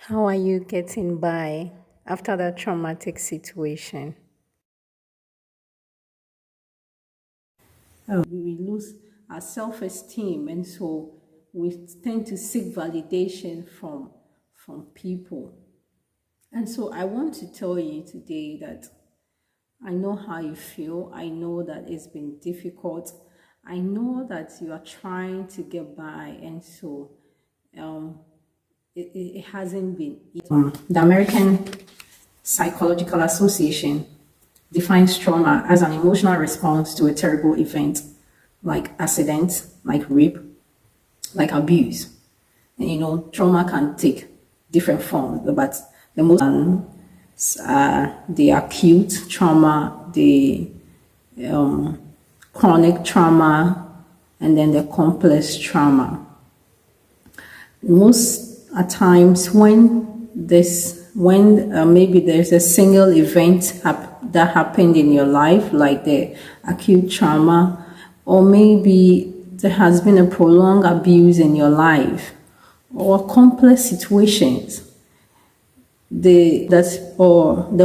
How are you getting by after that traumatic situation? We lose our self-esteem, and so we tend to seek validation from people. And so I want to tell you today that I know how you feel. I know that it's been difficult. I know that you are trying to get by, and so um, it hasn't been. The American Psychological Association defines trauma as an emotional response to a terrible event like accident, like rape, like abuse. And trauma can take different forms, but the most the acute trauma, the chronic trauma, and then the complex trauma. Most at times when maybe there's a single event that happened in your life, like the acute trauma, or maybe there has been a prolonged abuse in your life, or complex situations, the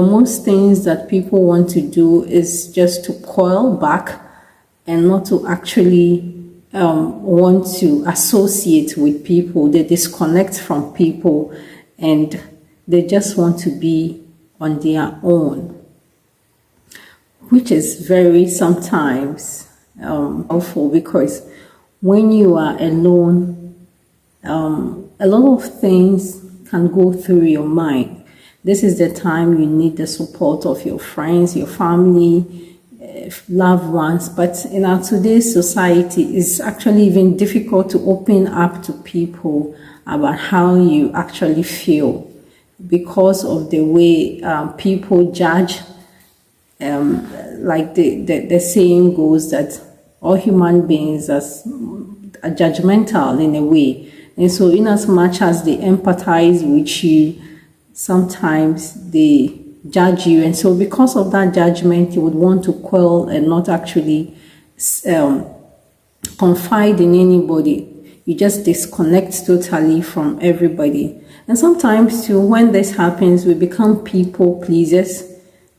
most things that people want to do is just to coil back and not to actually want to associate with people. They disconnect from people and they just want to be on their own, which is very sometimes helpful, because when you are alone, a lot of things can go through your mind. This is the time you need the support of your friends, your family, loved ones. But in our today's society, it's actually even difficult to open up to people about how you actually feel because of the way people judge. Like the saying goes that all human beings are judgmental in a way. And so in as much as they empathize with you, sometimes they judge you. And so because of that judgment, you would want to quell and not actually um, confide in anybody. You just disconnect totally from everybody. And sometimes too, when this happens, we become people pleasers.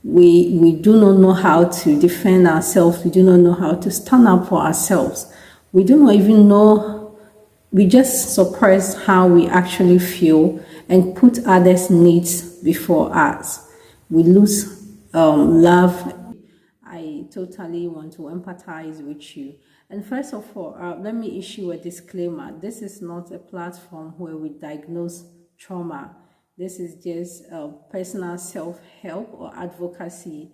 We do not know how to defend ourselves. We do not know how to stand up for ourselves. We do not even know, we just suppress how we actually feel and put others' needs before us. We lose love. I totally want to empathize with you. And first of all, let me issue a disclaimer. This is not a platform where we diagnose trauma. This is just personal self-help or advocacy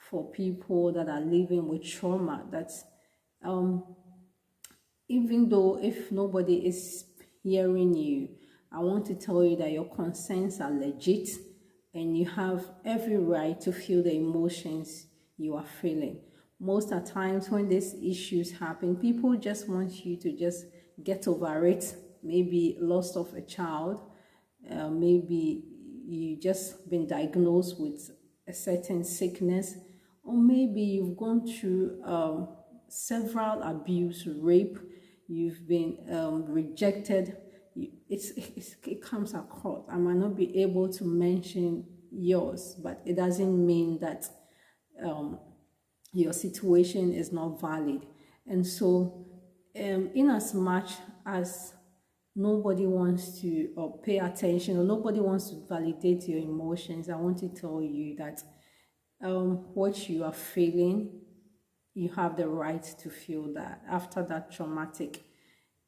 for people that are living with trauma. That's even though if nobody is hearing you, I want to tell you that your concerns are legit and you have every right to feel the emotions you are feeling. Most of the times when these issues happen, people just want you to just get over it. Maybe loss of a child, maybe you just been diagnosed with a certain sickness, or maybe you've gone through several abuse, rape, you've been rejected. It comes across. I might not be able to mention yours, but it doesn't mean that your situation is not valid. And so, in as much as nobody wants to pay attention or nobody wants to validate your emotions, I want to tell you that what you are feeling, you have the right to feel that after that traumatic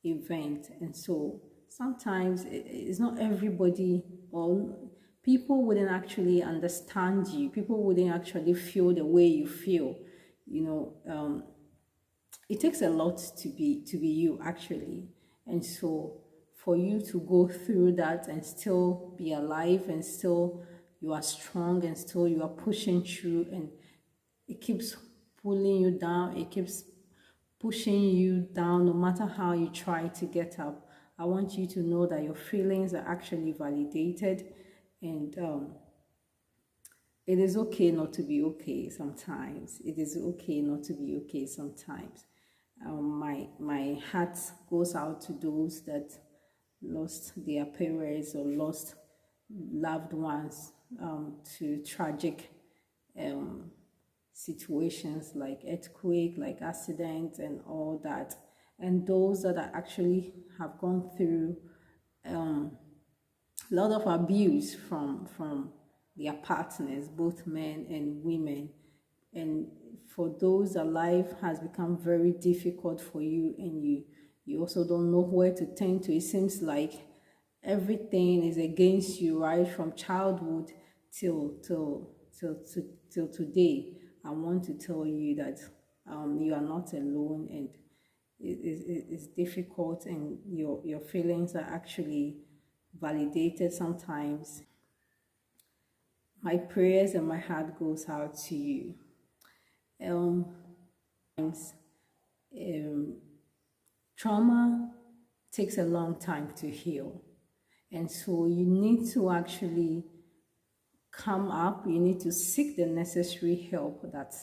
event. And so sometimes it's not everybody, or people wouldn't actually understand you. People wouldn't actually feel the way you feel. It takes a lot to be you actually. And so for you to go through that and still be alive and still you are strong and still you are pushing through, and it keeps pulling you down, it keeps pushing you down no matter how you try to get up. I want you to know that your feelings are actually validated, and it is okay not to be okay sometimes. It is okay not to be okay sometimes. My heart goes out to those that lost their parents or lost loved ones to tragic situations like earthquake, like accidents and all that. And those that are actually have gone through a lot of abuse from their partners, both men and women. And for those that life has become very difficult for you, and you also don't know where to turn to. It seems like everything is against you, right from childhood till today. I want to tell you that you are not alone, and it's difficult, and your feelings are actually validated sometimes. My prayers and my heart goes out to you. Um, um, Trauma takes a long time to heal, and so you need to actually come up. You need to seek the necessary help that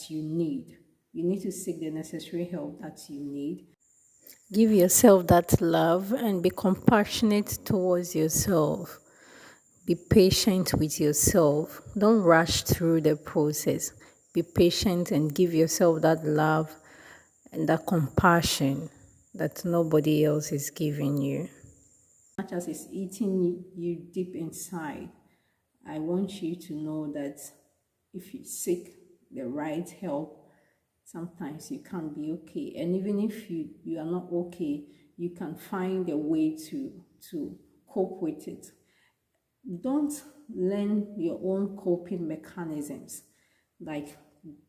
you need. You need to seek the necessary help that you need. Give yourself that love and be compassionate towards yourself. Be patient with yourself. Don't rush through the process. Be patient and give yourself that love and that compassion that nobody else is giving you. As much as it's eating you deep inside, I want you to know that if you seek the right help, sometimes you can't be okay. And even if you are not okay, you can find a way to cope with it. Don't learn your own coping mechanisms, like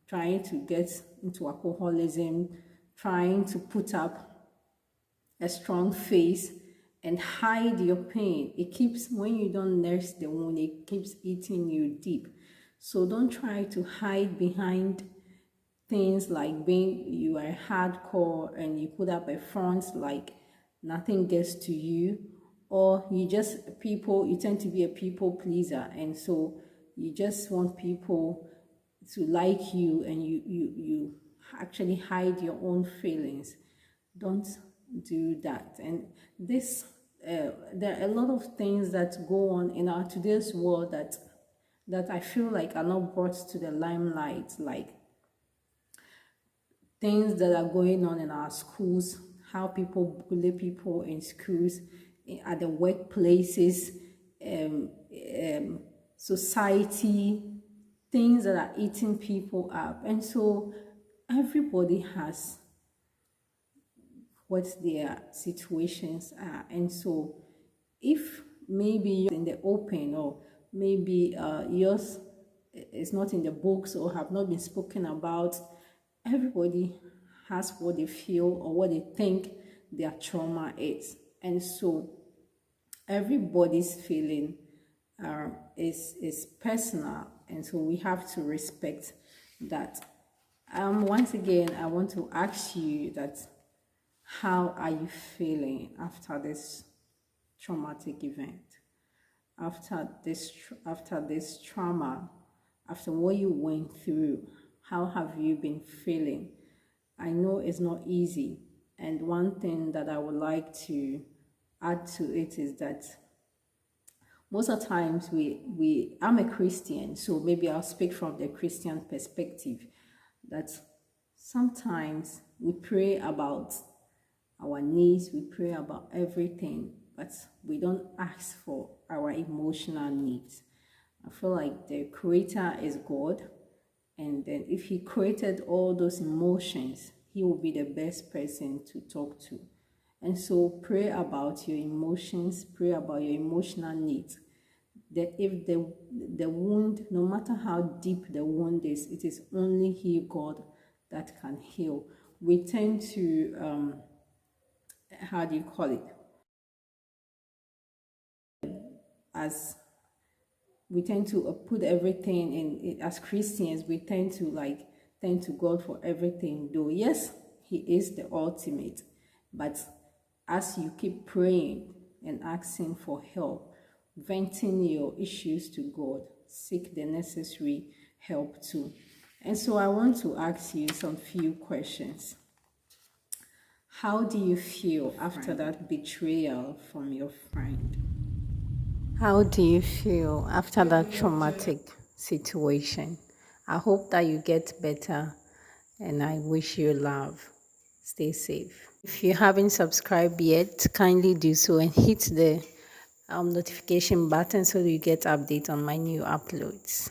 trying to get into alcoholism, trying to put up a strong face and hide your pain. It keeps, when you don't nurse the wound, it keeps eating you deep. So don't try to hide behind things like being you are hardcore and you put up a front like nothing gets to you, or you tend to be a people pleaser, and so you just want people to like you, and you actually hide your own feelings. Don't do that. And this there are a lot of things that go on in our today's world that I feel like are not brought to the limelight, like things that are going on in our schools, how people bully people in schools, at the workplaces, society, things that are eating people up. And so everybody has what their situations are. And so if maybe you're in the open, or maybe yours is not in the books or have not been spoken about, everybody has what they feel or what they think their trauma is. And so everybody's feeling is personal, and so we have to respect that. Once again, I want to ask you that, how are you feeling after this traumatic event? After this trauma, after what you went through, how have you been feeling? I know it's not easy, and one thing that I would like to add to it is that most of the times I'm a Christian, so maybe I'll speak from the Christian perspective, that sometimes we pray about our needs, we pray about everything, but we don't ask for our emotional needs. I feel like the creator is God, and then if he created all those emotions, he will be the best person to talk to. And so pray about your emotions, pray about your emotional needs. That if the wound, no matter how deep the wound is, it is only he, God, that can heal. We tend to how do you call it, as we tend to put everything in, as Christians, we tend to God for everything, though yes, he is the ultimate, but as you keep praying and asking for help, venting your issues to God, seek the necessary help too. And so I want to ask you some few questions. How do you feel after that betrayal from your friend? How do you feel after that traumatic situation? I hope that you get better and I wish you love. Stay safe. If you haven't subscribed yet, kindly do so and hit the notification button so that you get updates on my new uploads.